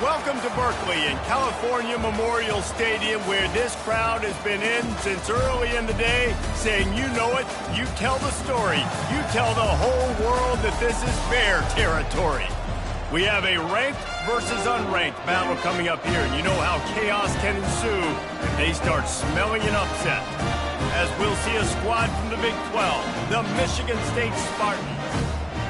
Welcome to Berkeley and California Memorial Stadium, where this crowd has been in since early in the day, saying you know it, you tell the story, you tell the whole world that this is Bear territory. We have a ranked versus unranked battle coming up here, and you know how chaos can ensue if they start smelling an upset. As we'll see a squad from the Big 12, the Michigan State Spartans,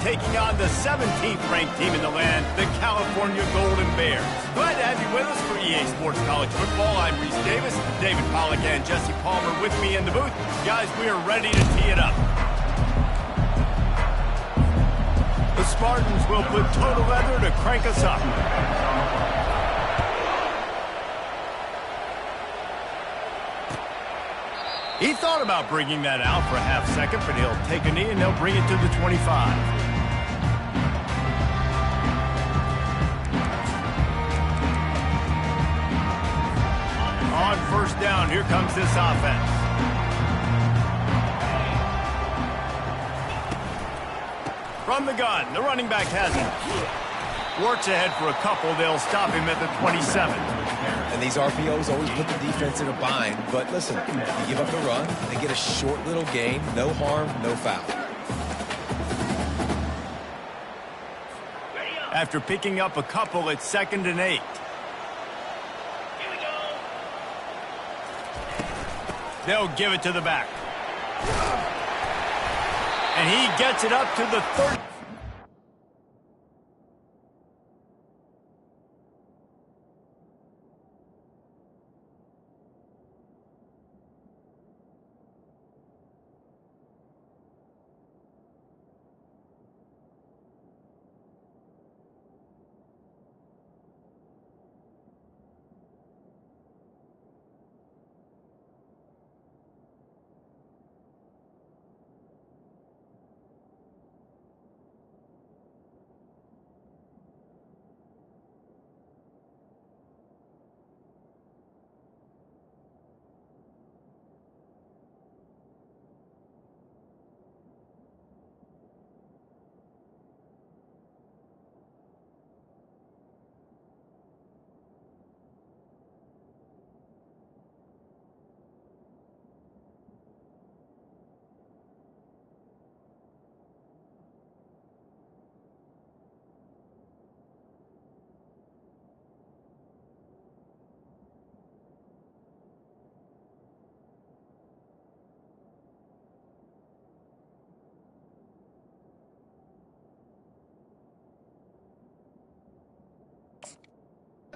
taking on the 17th ranked team in the land, the California Golden Bears. Glad to have you with us for EA Sports College Football. I'm Reese Davis, David Pollack and Jesse Palmer with me in the booth. Guys, we are ready to tee it up. The Spartans will put total leather to crank us up. He thought about bringing that out for a half second, but he'll take a knee and they'll bring it to the 25. On first down, here comes this offense. From the gun, the running back has it. Works ahead for a couple. They'll stop him at the 27. And these RPOs always put the defense in a bind. But listen, you give up the run, they get a short little gain. No harm, no foul. After picking up a couple, it's 2nd and 8. They'll give it to the back. And he gets it up to the 30.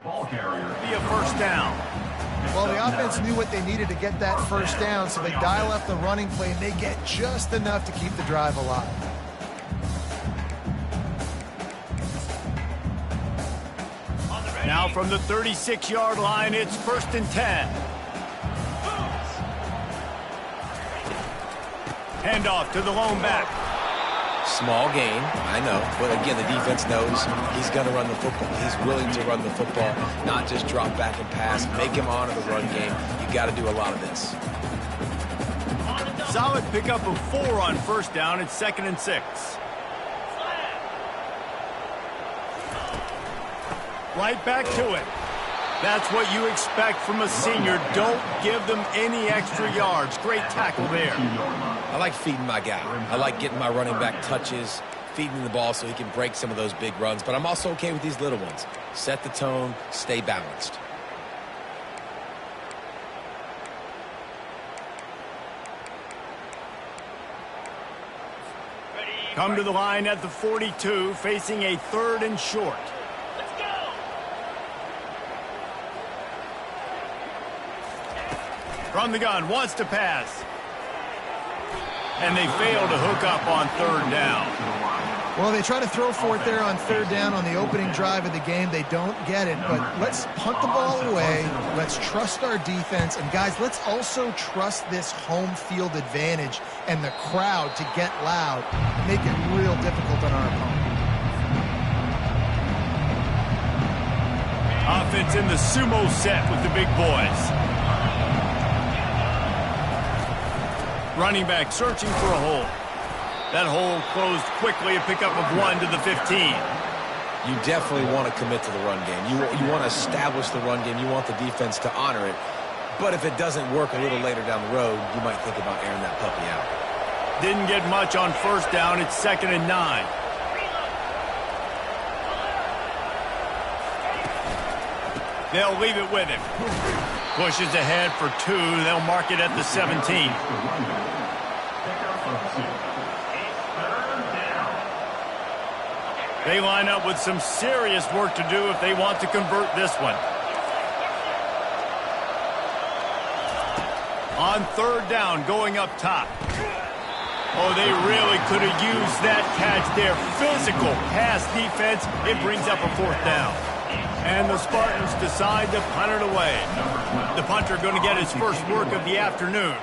Ball carrier. Be a first down. Well, the offense knew what they needed to get that first down, so they dial up the running play, and they get just enough to keep the drive alive. Now from the 36-yard line, it's 1st and 10. Handoff to the lone back. Small gain, I know. But again, the defense knows he's going to run the football. He's willing to run the football, not just drop back and pass. Make him honor the run game. You got to do a lot of this. Solid pickup of 4 on first down. It's 2nd and 6. Right back to it. That's what you expect from a senior. Don't give them any extra yards. Great tackle there. I like feeding my guy. I like getting my running back touches, feeding him the ball so he can break some of those big runs. But I'm also okay with these little ones. Set the tone, stay balanced. Come to the line at the 42, facing a 3rd and short. From the gun, wants to pass. And they fail to hook up on 3rd down. Well, they try to throw for it there on 3rd down on the opening drive of the game. They don't get it, but let's punt the ball away. Let's trust our defense. And, guys, let's also trust this home field advantage and the crowd to get loud and make it real difficult on our opponent. Offense in the sumo set with the big boys. Running back searching for a hole. That hole closed quickly, a pickup of 1 to the 15. you definitely want to commit to the run game. You want to establish the run game. You want the defense to honor it. But if it doesn't work a little later down the road, you might think about airing that puppy out. Didn't get much on first down. It's 2nd and 9. They'll leave it with him. Pushes ahead for 2. They'll mark it at the 17. They line up with some serious work to do if they want to convert this one. On 3rd down, going up top. Oh, they really could have used that catch there. Physical pass defense. It brings up a 4th down. And the Spartans decide to punt it away. The punter going to get his first work of the afternoon.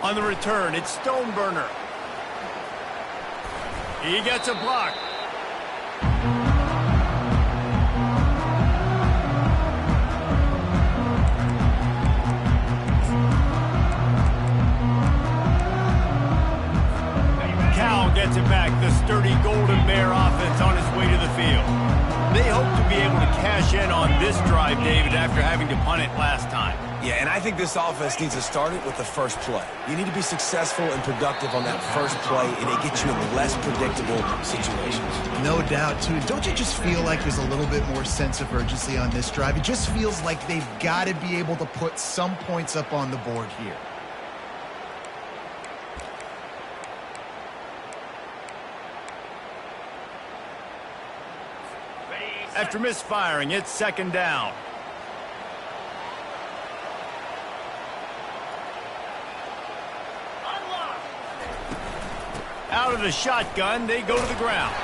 On the return, it's Stoneburner. He gets a block. Cal gets it back. The sturdy Golden Bear offense on its way to the field. They hope to be able to cash in on this drive, David, after having to punt it last time. Yeah, and I think this offense needs to start it with the first play. You need to be successful and productive on that first play, and it gets you in less predictable situations. No doubt, too. Don't you just feel like there's a little bit more sense of urgency on this drive? It just feels like they've got to be able to put some points up on the board here. After misfiring, it's 2nd down. Out of the shotgun, they go to the ground.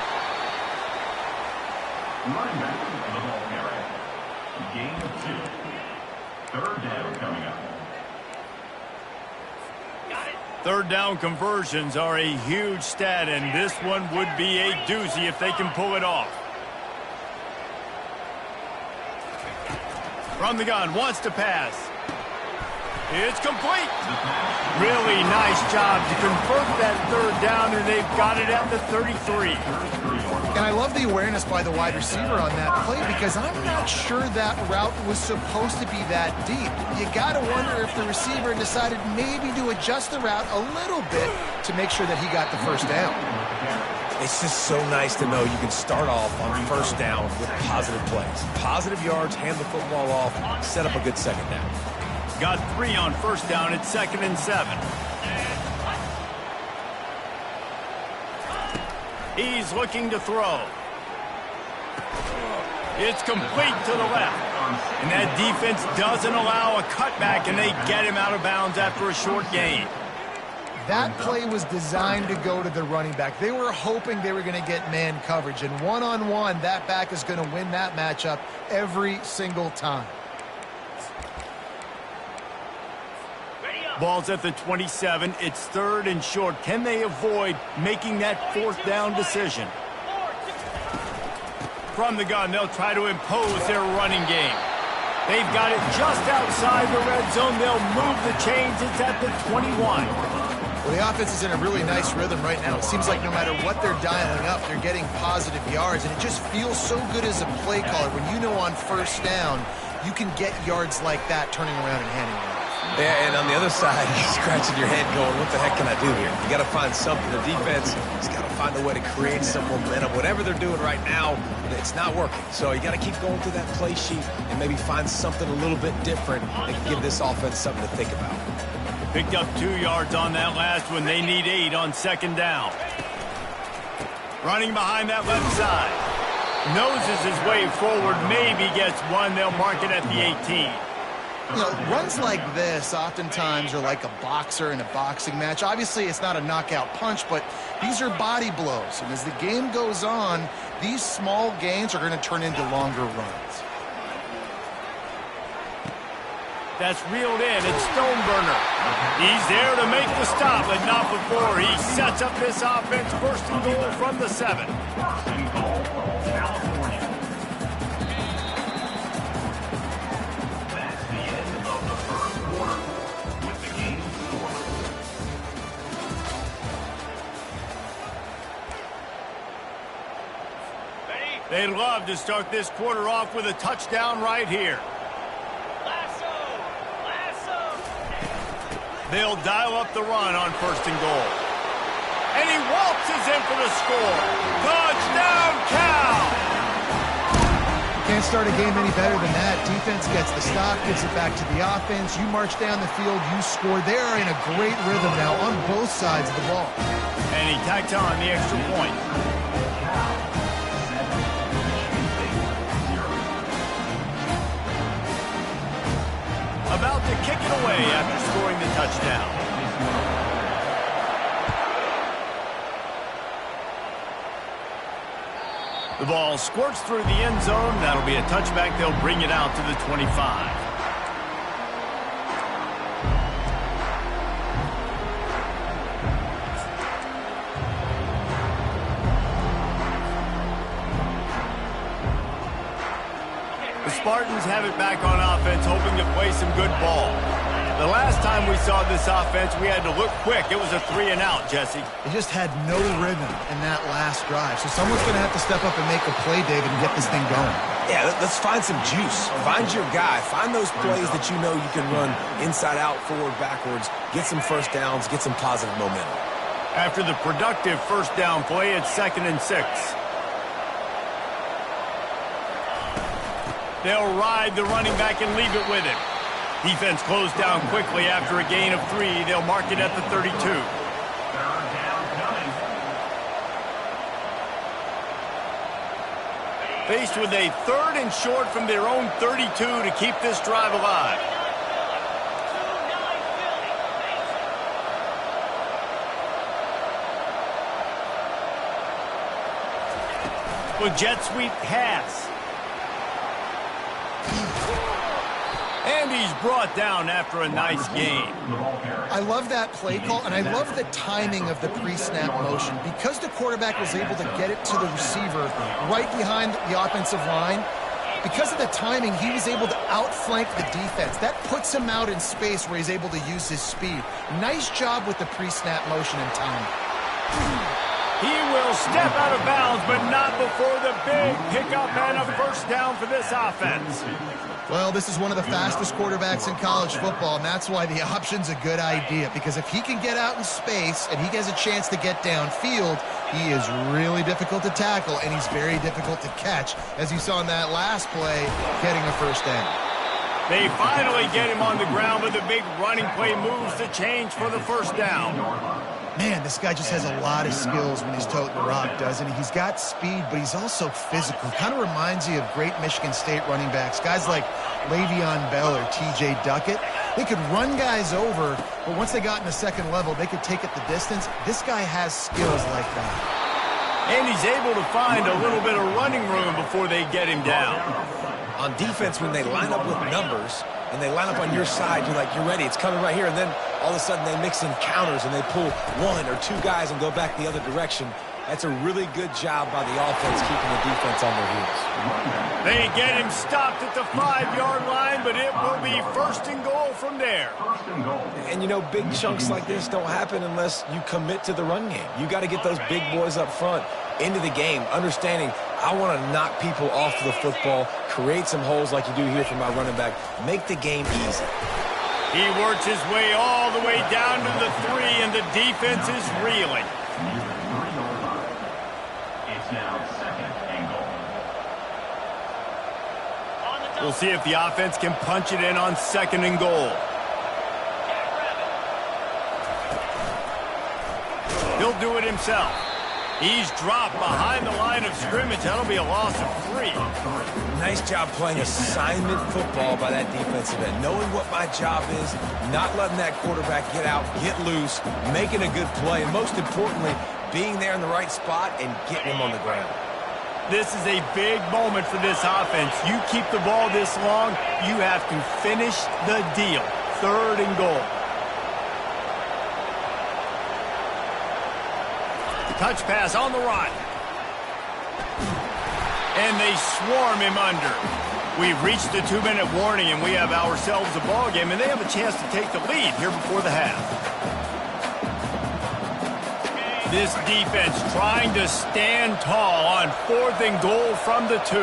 Running back to the ball carrier. Gain of 2. 3rd down coming up. 3rd down conversions are a huge stat, and this one would be a doozy if they can pull it off. From the gun, wants to pass. It's complete. Really nice job to convert that 3rd down, and they've got it at the 33. And I love the awareness by the wide receiver on that play because I'm not sure that route was supposed to be that deep. You got to wonder if the receiver decided maybe to adjust the route a little bit to make sure that he got the first down. It's just so nice to know you can start off on 1st down with positive plays. Positive yards, hand the football off, set up a good 2nd down. Got 3 on 1st down. It's 2nd and 7. He's looking to throw. It's complete to the left. And that defense doesn't allow a cutback, and they get him out of bounds after a short gain. That play was designed to go to the running back. They were hoping they were going to get man coverage. And one-on-one, that back is going to win that matchup every single time. Ball's at the 27. It's 3rd and short. Can they avoid making that 4th down decision? From the gun, they'll try to impose their running game. They've got it just outside the red zone. They'll move the chains. It's at the 21. Well, the offense is in a really nice rhythm right now. It seems like no matter what they're dialing up, they're getting positive yards, and it just feels so good as a play caller when you know on 1st down you can get yards like that turning around and handing it off. Yeah, and on the other side, you're scratching your head going, what the heck can I do here? You got to find something. The defense has got to find a way to create some momentum. Whatever they're doing right now, it's not working. So you got to keep going through that play sheet and maybe find something a little bit different that can give this offense something to think about. Picked up 2 yards on that last one. They need 8 on 2nd down. Running behind that left side. Noses his way forward, maybe gets 1. They'll mark it at the 18. You know, runs like this oftentimes are like a boxer in a boxing match. Obviously, it's not a knockout punch, but these are body blows. And as the game goes on, these small gains are going to turn into longer runs. That's reeled in. It's Stoneburner. He's there to make the stop, but not before. He sets up this offense. 1st and goal from the 7. They'd love to start this quarter off with a touchdown right here. They'll dial up the run on 1st and goal. And he waltzes in for the score. Touchdown, Cal! Can't start a game any better than that. Defense gets the stop, gives it back to the offense. You march down the field, you score. They are in a great rhythm now on both sides of the ball. And he tacked on the extra point. About to kick it away after scoring the touchdown. The ball squirts through the end zone. That'll be a touchback. They'll bring it out to the 25. The Spartans have it back on offense, hoping to play some good ball. The last time we saw this offense, we had to look quick. It was a 3-and-out, Jesse. They just had no rhythm in that last drive. So someone's going to have to step up and make a play, David, and get this thing going. Yeah, let's find some juice. Find your guy. Find those plays that you know you can run inside out, forward, backwards. Get some first downs. Get some positive momentum. After the productive first down play, it's 2nd and 6. They'll ride the running back and leave it with him. Defense closed down quickly after a gain of 3. They'll mark it at the 32. Faced with a 3rd and short from their own 32 to keep this drive alive. With jet sweep pass. And he's brought down after a nice gain. I love that play call, and I love the timing of the pre-snap motion. Because the quarterback was able to get it to the receiver right behind the offensive line, because of the timing, he was able to outflank the defense. That puts him out in space where he's able to use his speed. Nice job with the pre-snap motion and timing. He will step out of bounds, but not before the big pickup and a first down for this offense. Well, this is one of the fastest quarterbacks in college football, and that's why the option's a good idea, because if he can get out in space and he has a chance to get downfield, he is really difficult to tackle, and he's very difficult to catch, as you saw in that last play, getting a first down. They finally get him on the ground, but the big running play moves the change for the first down. Man, this guy just has a lot of skills when he's toting the rock, doesn't he? He's got speed, but he's also physical. Kind of reminds you of great Michigan State running backs. Guys like Le'Veon Bell or T.J. Duckett. They could run guys over, but once they got in the second level, they could take it the distance. This guy has skills like that. And he's able to find a little bit of running room before they get him down. On defense, when they line up with numbers and they line up on your side, you're like, you're ready, it's coming right here. And then all of a sudden they mix in counters and they pull 1 or 2 guys and go back the other direction. That's a really good job by the offense keeping the defense on their heels. They get him stopped at the 5-yard line, but it will be 1st and goal from there. And, you know, big chunks like this don't happen unless you commit to the run game. You got to get those big boys up front into the game, understanding I want to knock people off the football, create some holes like you do here for my running back, make the game easy. He works his way all the way down to the 3, and the defense is reeling. It's now 2nd and goal. We'll see if the offense can punch it in on 2nd and goal. He'll do it himself. He's dropped behind the line of scrimmage. That'll be a loss of 3. Nice job playing assignment football by that defensive end. Knowing what my job is, not letting that quarterback get out, get loose, making a good play, and most importantly, being there in the right spot and getting him on the ground. This is a big moment for this offense. You keep the ball this long, you have to finish the deal. 3rd and goal. Touch pass on the run. And they swarm him under. We've reached the 2-minute warning, and we have ourselves a ball game, and they have a chance to take the lead here before the half. This defense trying to stand tall on 4th and goal from the 2.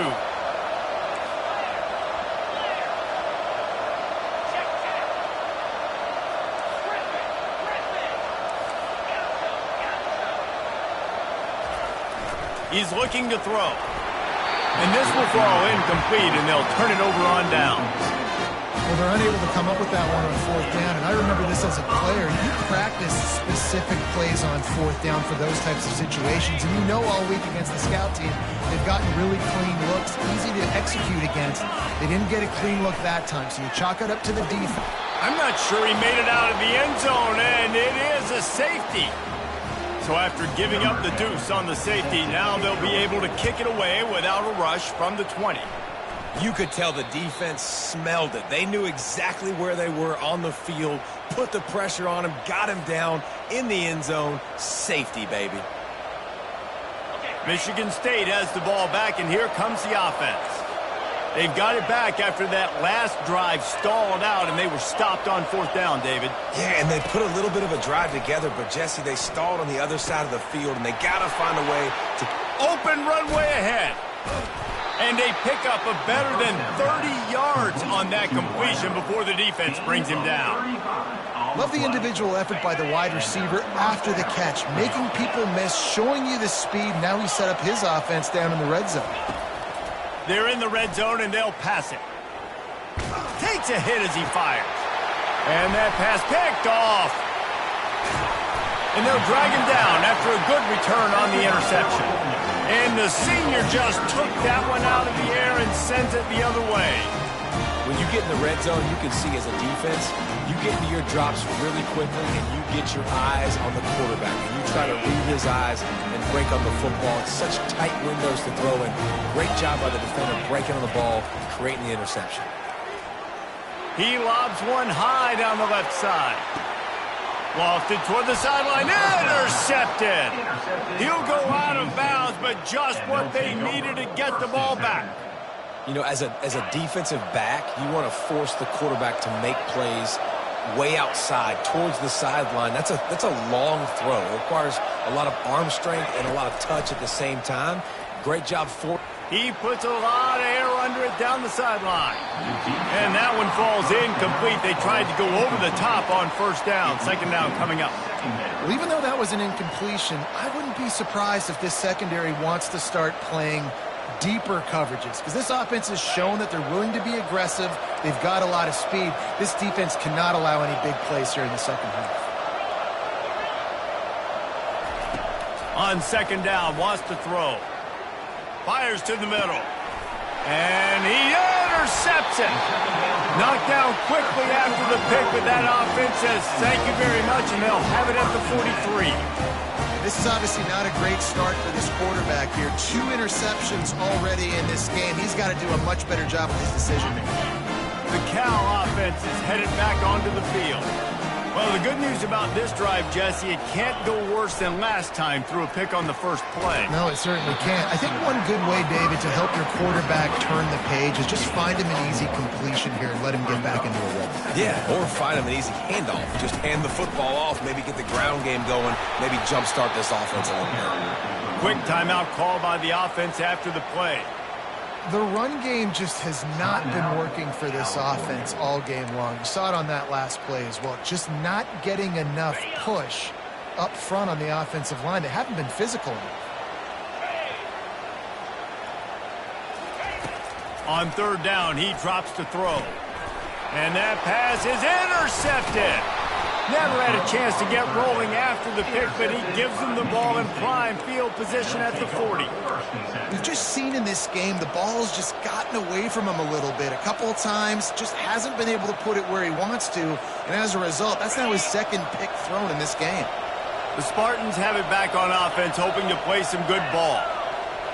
He's looking to throw. And this will fall incomplete, and they'll turn it over on downs. Well, they're unable to come up with that one on 4th down, and I remember this as a player. You practice specific plays on 4th down for those types of situations, and you know all week against the scout team, they've gotten really clean looks, easy to execute against. They didn't get a clean look that time, so you chalk it up to the defense. I'm not sure he made it out of the end zone, and it is a safety. So after giving up the deuce on the safety, now they'll be able to kick it away without a rush from the 20. You could tell the defense smelled it. They knew exactly where they were on the field, put the pressure on him, got him down in the end zone. Safety, baby. Michigan State has the ball back, and here comes the offense. They've got it back after that last drive stalled out, and they were stopped on 4th down, David. Yeah, and they put a little bit of a drive together, but, Jesse, they stalled on the other side of the field, and they got to find a way to... Open runway ahead. And they pick up a better than 30 yards on that completion before the defense brings him down. Love the individual effort by the wide receiver after the catch, making people miss, showing you the speed. Now he set up his offense down in the red zone. They're in the red zone, and they'll pass it. Takes a hit as he fires. And that pass picked off. And they'll drag him down after a good return on the interception. And the senior just took that one out of the air and sends it the other way. When you get in the red zone, you can see as a defense, you get into your drops really quickly and you get your eyes on the quarterback. And you try to read his eyes and break on the football. It's such tight windows to throw in. Great job by the defender breaking on the ball, creating the interception. He lobs one high down the left side. Lofted toward the sideline. Intercepted. He'll go out of bounds, but just what they needed to get the ball back. You know, as a defensive back, you want to force the quarterback to make plays way outside towards the sideline. That's a long throw. It requires a lot of arm strength and a lot of touch at the same time. Great job for... He puts a lot of air under it down the sideline. And that one falls incomplete. They tried to go over the top on 1st down. 2nd down coming up. Well, even though that was an incompletion, I wouldn't be surprised if this secondary wants to start playing deeper coverages, because this offense has shown that they're willing to be aggressive. They've got a lot of speed. This defense cannot allow any big plays here in the second half. On 2nd down, wants to throw. Fires to the middle. And he intercepts it. Knocked down quickly after the pick, but that offense says thank you very much, and they'll have it at the 43. This is obviously not a great start for this quarterback here. 2 interceptions already in this game. He's got to do a much better job with his decision-making. The Cal offense is headed back onto the field. Well, the good news about this drive, Jesse, it can't go worse than last time through a pick on the first play. No, it certainly can't. I think one good way, David, to help your quarterback turn the page is just find him an easy completion here and let him get back into a rhythm. Yeah, or find him an easy handoff. Just hand the football off, maybe get the ground game going, maybe jumpstart this offense a little bit. Quick timeout call by the offense after the play. The run game just has not been working for this offense all game long. You saw it on that last play as well. Just not getting enough push up front on the offensive line. They haven't been physical enough. On 3rd down, he drops to throw. And that pass is intercepted. Never had a chance to get rolling after the pick, but he gives them the ball in prime field position at the 40. We've just seen in this game the ball's just gotten away from him a little bit. A couple of times, just hasn't been able to put it where he wants to. And as a result, that's now his 2nd pick thrown in this game. The Spartans have it back on offense, hoping to play some good ball.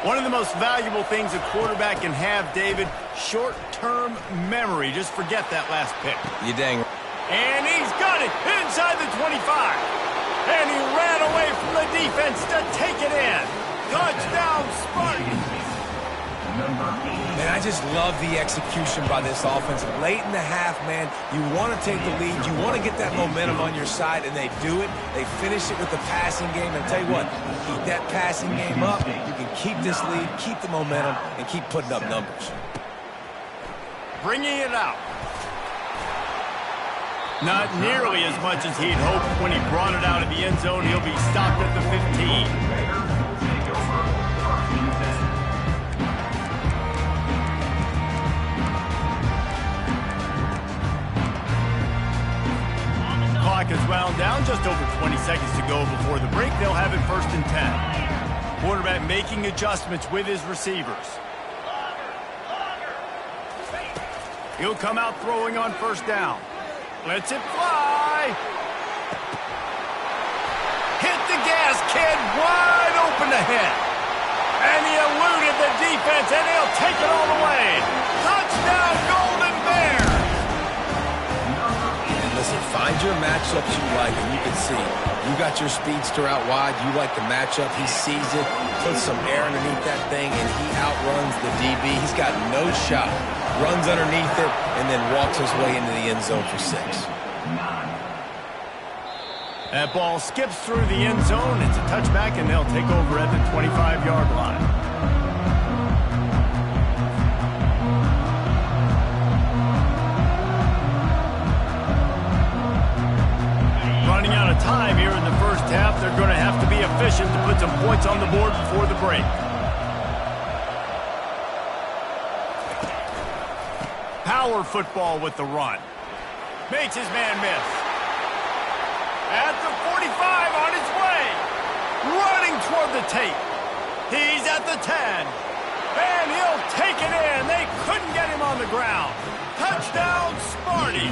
One of the most valuable things a quarterback can have, David, short-term memory. Just forget that last pick. You dang right. And he's got it inside the 25. And he ran away from the defense to take it in. Touchdown, Spartans. Man, I just love the execution by this offense. Late in the half, man, you want to take the lead. You want to get that momentum on your side, and they do it. They finish it with the passing game. And tell you what, keep that passing game up. You can keep this lead, keep the momentum, and keep putting up numbers. Bringing it out. Not nearly as much as he'd hoped when he brought it out of the end zone. He'll be stopped at the 15. Clock is wound down, just over 20 seconds to go before the break. They'll have it 1st and 10. Quarterback making adjustments with his receivers. He'll come out throwing on 1st down. Lets it fly. Hit the gas, kid. Wide open ahead. And he eluded the defense, and he'll take it all the way. Touchdown, Golden Bears. Listen, find your matchups you like, and you can see. You got your speedster out wide. You like the matchup. He sees it, puts some air underneath that thing, and he outruns the DB. He's got no shot. Runs underneath it, and then walks his way into the end zone for 6. That ball skips through the end zone. It's a touchback, and they'll take over at the 25-yard line. Running out of time here in the first half. They're going to have to be efficient to put some points on the board before the break. Power football with the run. Makes his man miss. At the 45, on his way. Running toward the tape. He's at the 10. And he'll take it in. They couldn't get him on the ground. Touchdown, Sparty.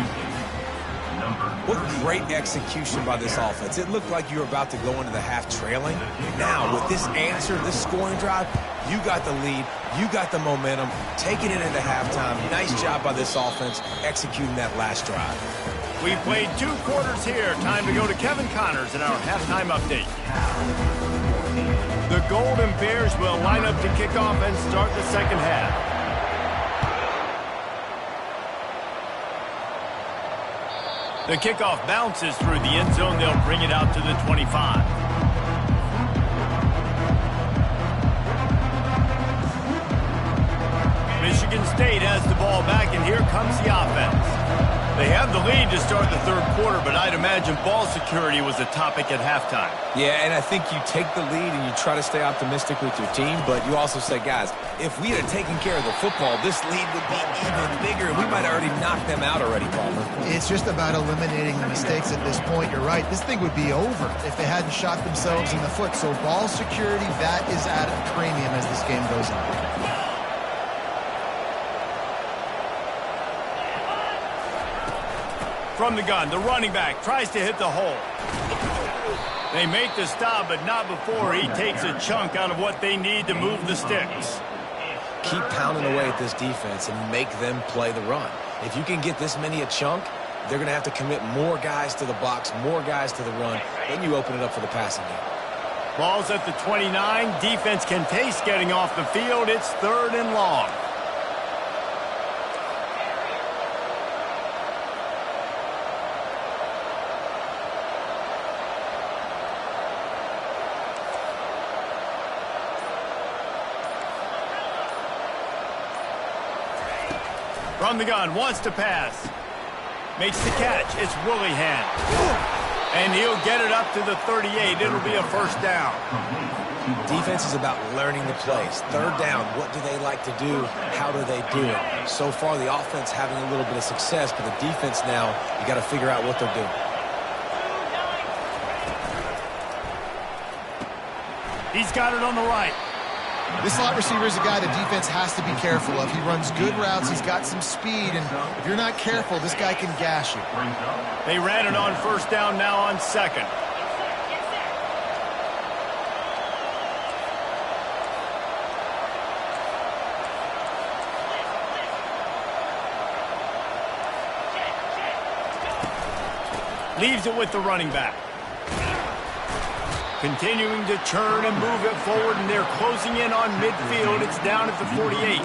What great execution by this offense. It looked like you were about to go into the half trailing. Now, with this answer, this scoring drive, you got the lead, you got the momentum, taking it into halftime. Nice job by this offense executing that last drive. We played 2 quarters here. Time to go to Kevin Connors in our halftime update. The Golden Bears will line up to kick off and start the second half. The kickoff bounces through the end zone. They'll bring it out to the 25. Michigan State has the ball back, and here comes the offense. They have the lead to start the third quarter, but I'd imagine ball security was a topic at halftime. Yeah, and I think you take the lead and you try to stay optimistic with your team, but you also say, guys, if we had taken care of the football, this lead would be even bigger, and we might have already knocked them out already, Palmer. It's just about eliminating the mistakes at this point. You're right. This thing would be over if they hadn't shot themselves in the foot. So ball security, that is at a premium as this game goes on. From the gun, the running back tries to hit the hole. They make the stop, but not before he takes a chunk out of what they need to move the sticks. Keep pounding away at this defense and make them play the run. If you can get this many a chunk, they're going to have to commit more guys to the box, more guys to the run. Then you open it up for the passing game. Ball's at the 29. Defense can taste getting off the field. It's 3rd and long. From the gun, wants to pass. Makes the catch. It's Willingham. And he'll get it up to the 38. It'll be a 1st down. Defense is about learning the plays. 3rd down, what do they like to do? How do they do it? So far, the offense having a little bit of success, but the defense now, you got to figure out what they're doing. He's got it on the right. This slot receiver is a guy the defense has to be careful of. He runs good routes. He's got some speed, and if you're not careful, this guy can gash you. They ran it on 1st down, now on 2nd. Leaves it with the running back. Continuing to churn and move it forward, and they're closing in on midfield. It's down at the 48.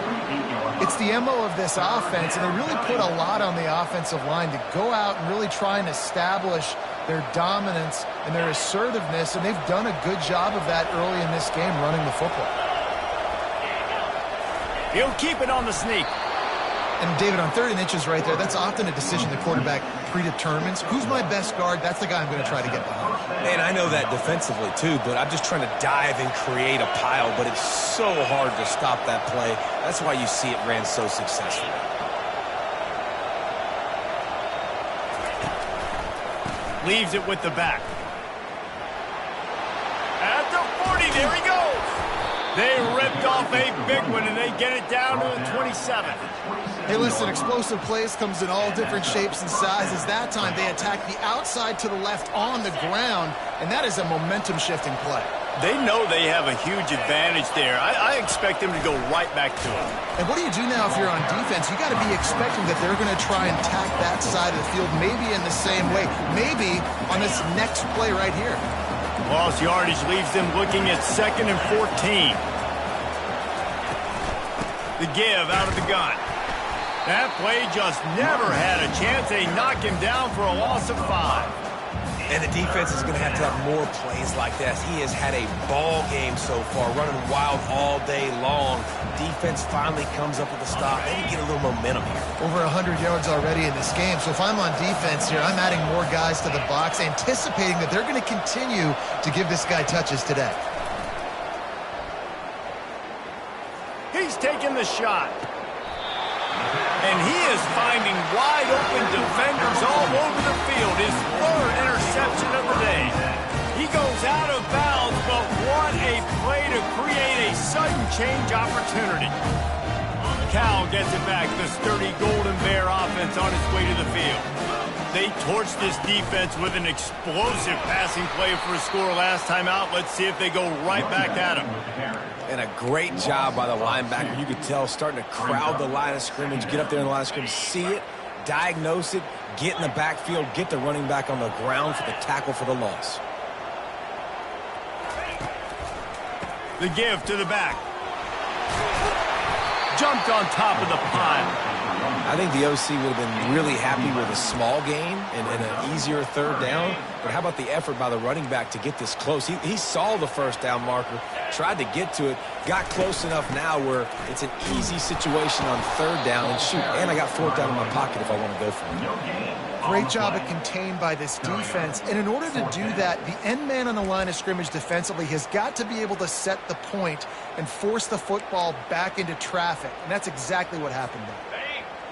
It's the MO of this offense, and they really put a lot on the offensive line to go out and really try and establish their dominance and their assertiveness, and they've done a good job of that early in this game running the football. He'll keep it on the sneak. And, David, on 3rd and inches right there, that's often a decision the quarterback predetermines. Who's my best guard? That's the guy I'm going to try to get behind. And I know that defensively, too, but I'm just trying to dive and create a pile, but it's so hard to stop that play. That's why you see it ran so successfully. Leaves it with the back. At the 40, there he goes. They ripped off a big one, and they get it down to the 27. Hey, listen, explosive plays comes in all different shapes and sizes. That time, they attack the outside to the left on the ground, and that is a momentum-shifting play. They know they have a huge advantage there. I expect them to go right back to it. And what do you do now if you're on defense? You got to be expecting that they're going to try and attack that side of the field, maybe in the same way, maybe on this next play right here. Lost yardage leaves them looking at 2nd and 14. The give out of the gun. That play just never had a chance. They knock him down for a loss of 5. And the defense is going to have more plays like this. He has had a ball game so far, running wild all day long. Defense finally comes up with a stop. They get a little momentum here. Over 100 yards already in this game. So if I'm on defense here, I'm adding more guys to the box, anticipating that they're going to continue to give this guy touches today. He's taking the shot. And he is finding wide-open defenders all over the field. His 3rd interception of the day. He goes out of bounds, but what a play to create a sudden change opportunity. Cal gets it back. The sturdy Golden Bear offense on its way to the field. They torched this defense with an explosive passing play for a score last time out. Let's see if they go right back at him. And a great job by the linebacker. You could tell starting to crowd the line of scrimmage, get up there in the line of scrimmage, see it, diagnose it, get in the backfield, get the running back on the ground for the tackle for the loss. The give to the back. Jumped on top of the pile. I think the OC would have been really happy with a small gain and an easier 3rd down. But how about the effort by the running back to get this close? He saw the 1st down marker, tried to get to it, got close enough now where it's an easy situation on 3rd down. And shoot, and I got 4th down in my pocket if I want to go for it. Great job at contained by this defense. And in order to do that, the end man on the line of scrimmage defensively has got to be able to set the point and force the football back into traffic. And that's exactly what happened there.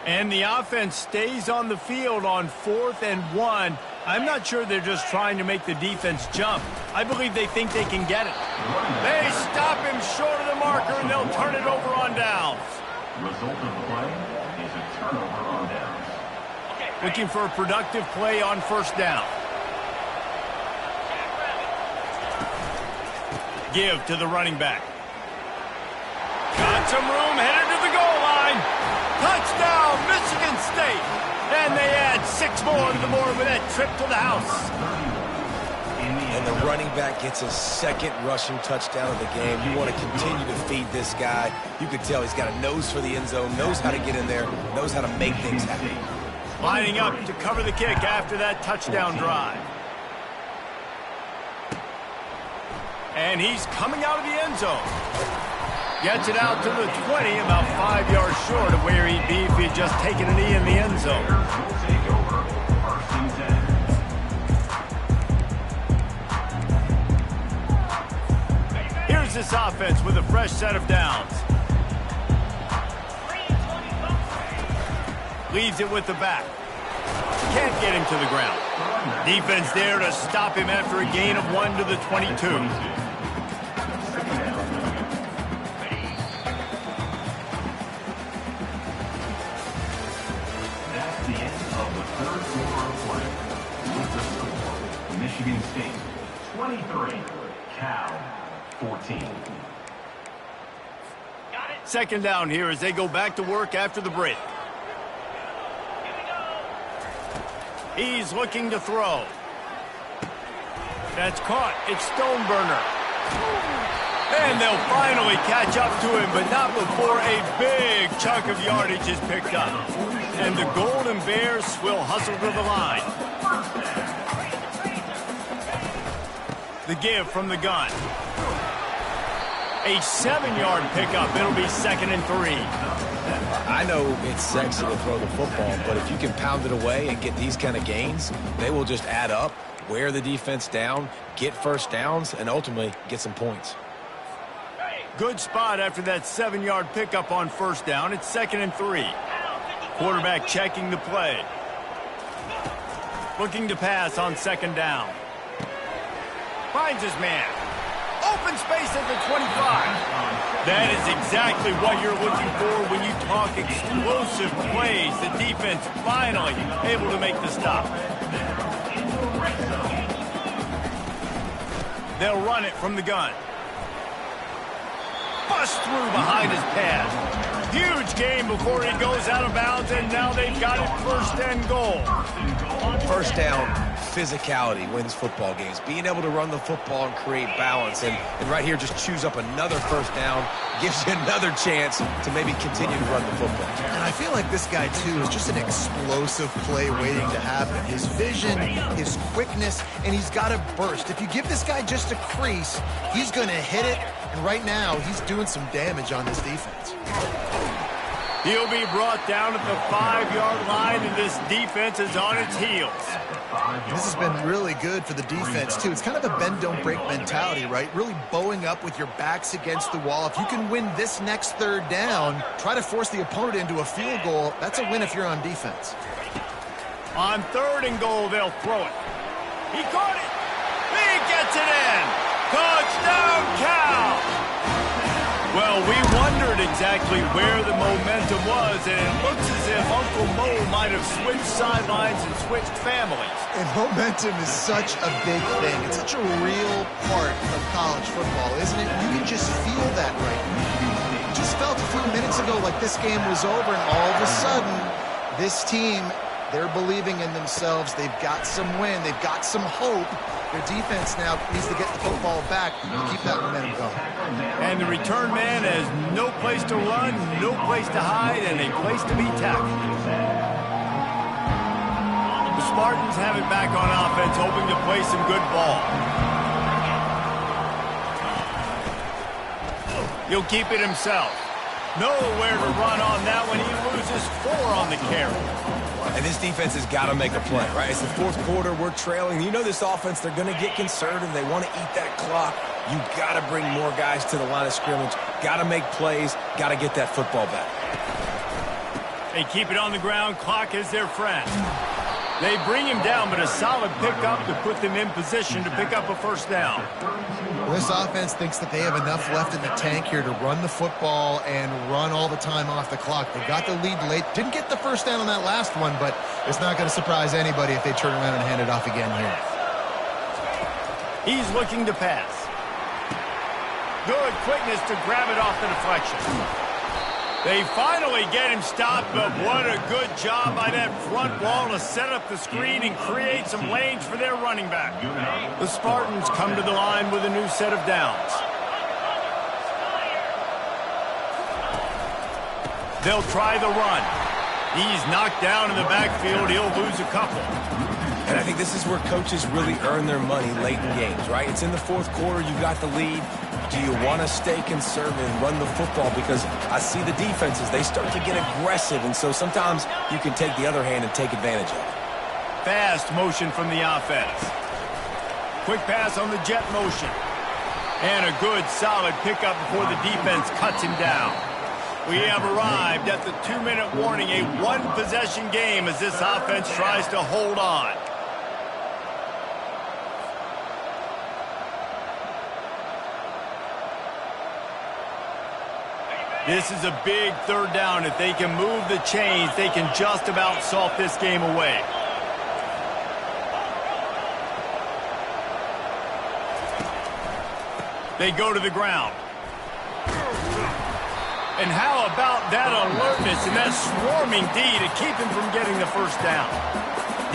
And the offense stays on the field on 4th and 1. I'm not sure they're just trying to make the defense jump. I believe they think they can get it. They stop him short of the marker, and they'll turn it over on downs. Result of the play is a turnover on downs. Looking for a productive play on 1st down. Give to the running back. Got some room, headed to the goal line. Touchdown, Michigan State. And they add 6 more to the board with that trip to the house. And the running back gets his 2nd rushing touchdown of the game. You want to continue to feed this guy. You can tell he's got a nose for the end zone, knows how to get in there, knows how to make things happen. Lining up to cover the kick after that touchdown drive. And he's coming out of the end zone. Gets it out to the 20, about 5 yards short of where he'd be if he'd just taken a knee in the end zone. Here's this offense with a fresh set of downs. Leaves it with the back. Can't get him to the ground. Defense there to stop him after a gain of 1 to the 22. Michigan State 23, Cal 14. 2nd down here as they go back to work after the break. He's looking to throw. That's caught. It's Stoneburner. And they'll finally catch up to him, but not before a big chunk of yardage is picked up. And the Golden Bears will hustle to the line. The give from the gun. A 7-yard pickup. It'll be 2nd and 3. I know it's sexy to throw the football, but if you can pound it away and get these kind of gains, they will just add up, wear the defense down, get first downs, and ultimately get some points. Good spot after that 7-yard pickup on first down. It's 2nd and 3. Quarterback checking the play. Looking to pass on 2nd down. Finds his man. Open space at the 25. That is exactly what you're looking for when you talk explosive plays. The defense finally able to make the stop. They'll run it from the gun. Bust through behind his pass. Huge gain before he goes out of bounds, and now they've got it 1st and goal. First down, physicality wins football games. Being able to run the football and create balance. And right here, just choose up another first down, gives you another chance to maybe continue to run the football. And I feel like this guy, too, is just an explosive play waiting to happen. His vision, his quickness, and he's got a burst. If you give this guy just a crease, he's going to hit it. And right now, he's doing some damage on this defense. He'll be brought down at the 5-yard line, and this defense is on its heels. This has been really good for the defense, too. It's kind of a bend-don't-break mentality, right? Really bowing up with your backs against the wall. If you can win this next 3rd down, try to force the opponent into a field goal. That's a win if you're on defense. On 3rd and goal, they'll throw it. He caught it. He gets it in. Touchdown, Cal. Well, we wondered exactly where the momentum was, and it looks as if Uncle Mo might have switched sidelines and switched families. And momentum is such a big thing. It's such a real part of college football, isn't it? You can just feel that right now. You just felt a few minutes ago like this game was over, and all of a sudden, this team, they're believing in themselves. They've got some win. They've got some hope. Their defense now needs to get the football back and keep that momentum going. And the return man has no place to run, no place to hide, and a place to be tackled. The Spartans have it back on offense, hoping to play some good ball. He'll keep it himself. Nowhere to run on that one. He loses 4 on the carry. And this defense has got to make a play, right? It's the 4th quarter. We're trailing. You know this offense, they're going to get conservative. They want to eat that clock. You got to bring more guys to the line of scrimmage. Got to make plays. Got to get that football back. They keep it on the ground. Clock is their friend. They bring him down, but a solid pickup to put them in position to pick up a 1st down. Well, this offense thinks that they have enough left in the tank here to run the football and run all the time off the clock. They got the lead late. Didn't get the 1st down on that last one, but it's not going to surprise anybody if they turn around and hand it off again here. He's looking to pass. Good quickness to grab it off the deflection. They finally get him stopped, but what a good job by that front wall to set up the screen and create some lanes for their running back. The Spartans come to the line with a new set of downs. They'll try the run. He's knocked down in the backfield. He'll lose a couple. And I think this is where coaches really earn their money late in games, right? It's in the 4th quarter. You got the lead. Do you want to stay conservative and run the football? Because I see the defenses, they start to get aggressive, and so sometimes you can take the other hand and take advantage of it. Fast motion from the offense. Quick pass on the jet motion. And a good, solid pickup before the defense cuts him down. We have arrived at the 2-minute warning, a 1-possession game as this offense tries to hold on. This is a big 3rd down. If they can move the chains, they can just about salt this game away. They go to the ground. And how about that alertness and that swarming D to keep him from getting the 1st down?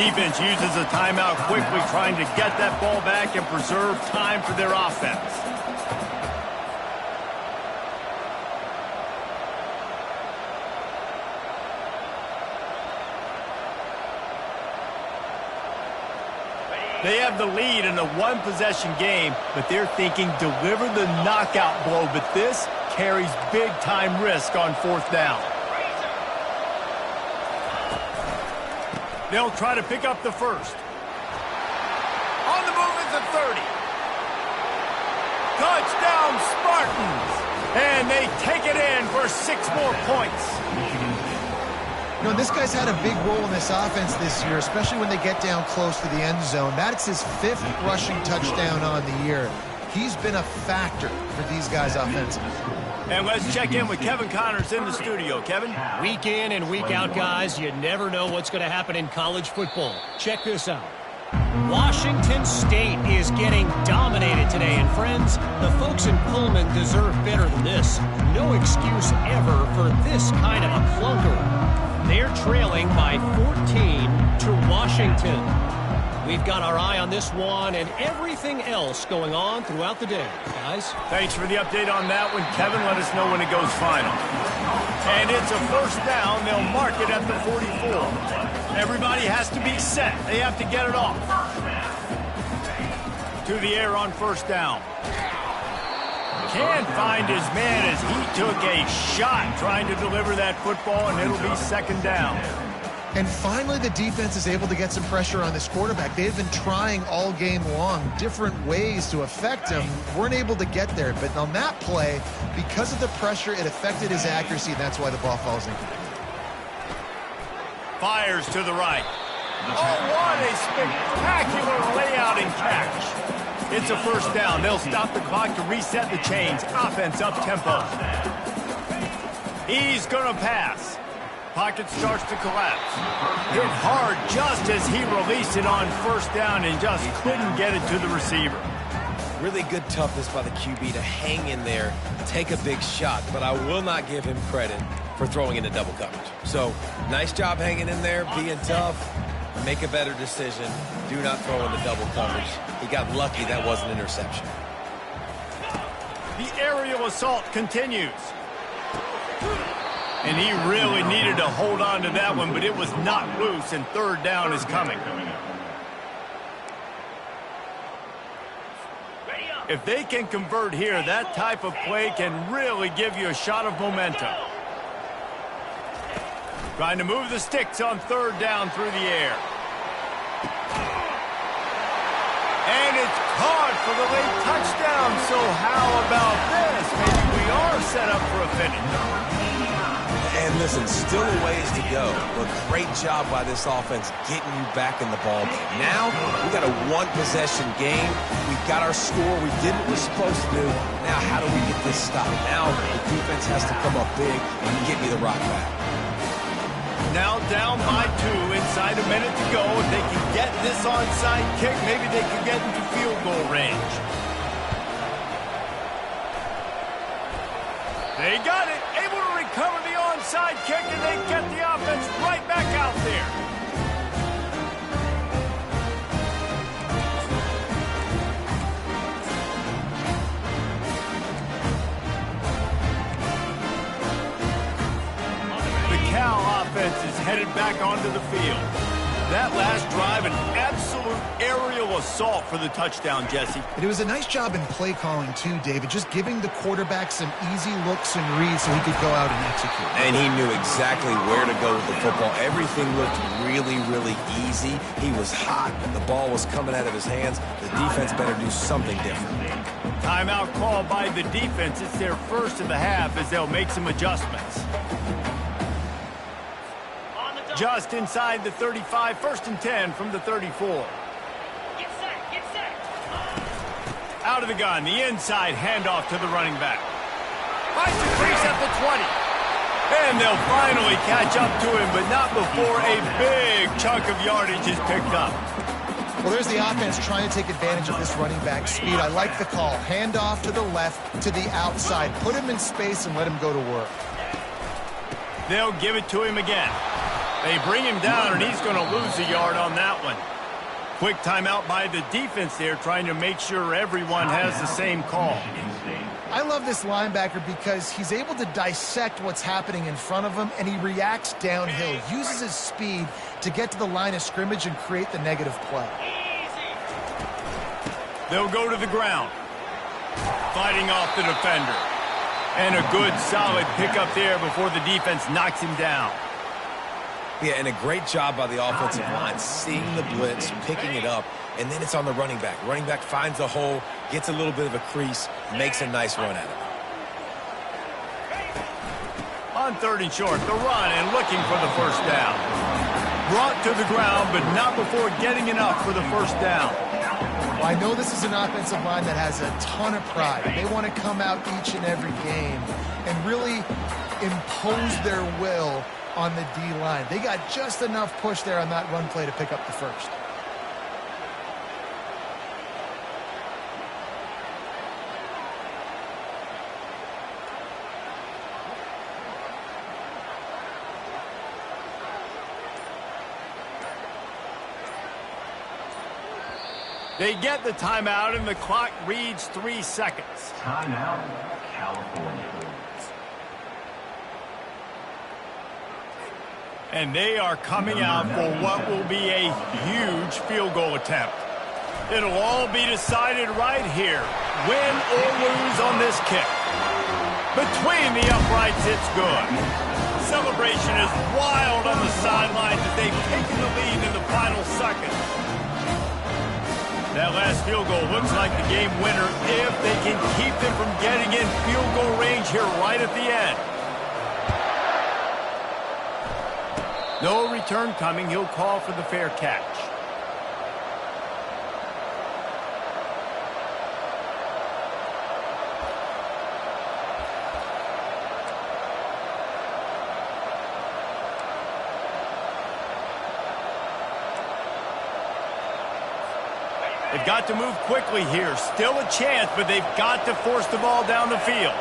Defense uses a timeout quickly, trying to get that ball back and preserve time for their offense. They have the lead in a one-possession game, but they're thinking deliver the knockout blow, but this carries big-time risk on fourth down. They'll try to pick up the first. On the move is the 30. Touchdown, Spartans! And they take it in for 6 more points. You know, this guy's had a big role in this offense this year, especially when they get down close to the end zone. That's his 5th rushing touchdown on the year. He's been a factor for these guys offensively. And let's check in with Kevin Connors in the studio. Kevin? Week in and week out, guys, you never know what's going to happen in college football. Check this out. Washington State is getting dominated today, and friends, the folks in Pullman deserve better than this. No excuse ever for this kind of a clunker. They're trailing by 14 to Washington. We've got our eye on this one and everything else going on throughout the day, guys. Thanks for the update on that one, Kevin. Let us know when it goes final. And it's a first down. They'll mark it at the 44. Everybody has to be set. They have to get it off. To the air on first down. Can't find his man as he took a shot trying to deliver that football, and it'll be second down. And finally, the defense is able to get some pressure on this quarterback. They've been trying all game long different ways to affect him. Weren't able to get there. But on that play, because of the pressure, it affected his accuracy. That's why the ball falls incomplete. Fires to the right. Oh, what a spectacular layout and catch. It's a first down. They'll stop the clock to reset the chains. Offense up tempo. He's going to pass. Pocket starts to collapse. Hit hard just as he released it on first down and just couldn't get it to the receiver. Really good toughness by the QB to hang in there, take a big shot, but I will not give him credit for throwing into double coverage. So, nice job hanging in there, being tough, make a better decision, do not throw into double coverage. He got lucky that was an interception. The aerial assault continues. And he really needed to hold on to that one, but it was not loose, and third down is coming. If they can convert here, that type of play can really give you a shot of momentum. Trying to move the sticks on third down through the air. And it's caught for the late touchdown. So how about this? Maybe we are set up for a finish. And listen, still a ways to go, but great job by this offense getting you back in the ball game. Now, we got a one-possession game. We got our score. We did what we're supposed to do. Now, how do we get this stopped? Now, the defense has to come up big and get me the rock back. Now down by 2, inside a minute to go. If they can get this onside kick, maybe they can get into field goal range. They got it. Able to recover the onside kick, and they get the offense right back out there. The Cal offense is headed back onto the field. That last drive, an absolute aerial assault for the touchdown, Jesse. It was a nice job in play calling, too, David, just giving the quarterback some easy looks and reads so he could go out and execute. And he knew exactly where to go with the football. Everything looked really, really easy. He was hot. The ball was coming out of his hands. The defense better do something different. Timeout call by the defense. It's their first of the half as they'll make some adjustments. Just inside the 35, 1st and 10 from the 34. Get set. Out of the gun, the inside handoff to the running back. Finds the crease at the 20. And they'll finally catch up to him, but not before a big chunk of yardage is picked up. Well, there's the offense trying to take advantage of this running back speed. I like the call. Handoff to the left, to the outside. Put him in space and let him go to work. They'll give it to him again. They bring him down, and he's going to lose a yard on that one. Quick timeout by the defense there, trying to make sure everyone has the same call. I love this linebacker because he's able to dissect what's happening in front of him, and he reacts downhill, uses his speed to get to the line of scrimmage and create the negative play. They'll go to the ground, fighting off the defender. And a good, solid pickup there before the defense knocks him down. Yeah, and a great job by the offensive line, seeing the blitz, picking it up, and then it's on the running back. Running back finds a hole, gets a little bit of a crease, makes a nice run at it. On 3rd and short, the run and looking for the first down. Brought to the ground, but not before getting enough for the first down. Well, I know this is an offensive line that has a ton of pride. They want to come out each and every game and really impose their will on the D-line. They got just enough push there on that run play to pick up the first. They get the timeout, and the clock reads 3 seconds. Timeout, California. And they are coming out for what will be a huge field goal attempt. It'll all be decided right here, win or lose on this kick. Between the uprights, it's good. Celebration is wild on the sidelines as they've taken the lead in the final seconds. That last field goal looks like the game winner if they can keep them from getting in field goal range here right at the end. No return coming. He'll call for the fair catch. They've got to move quickly here. Still a chance, but they've got to force the ball down the field.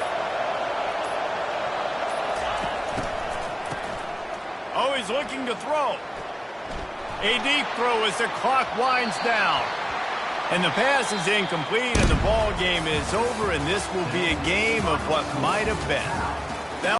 Oh, he's looking to throw. A deep throw as the clock winds down. And the pass is incomplete, and the ball game is over, and this will be a game of what might have been.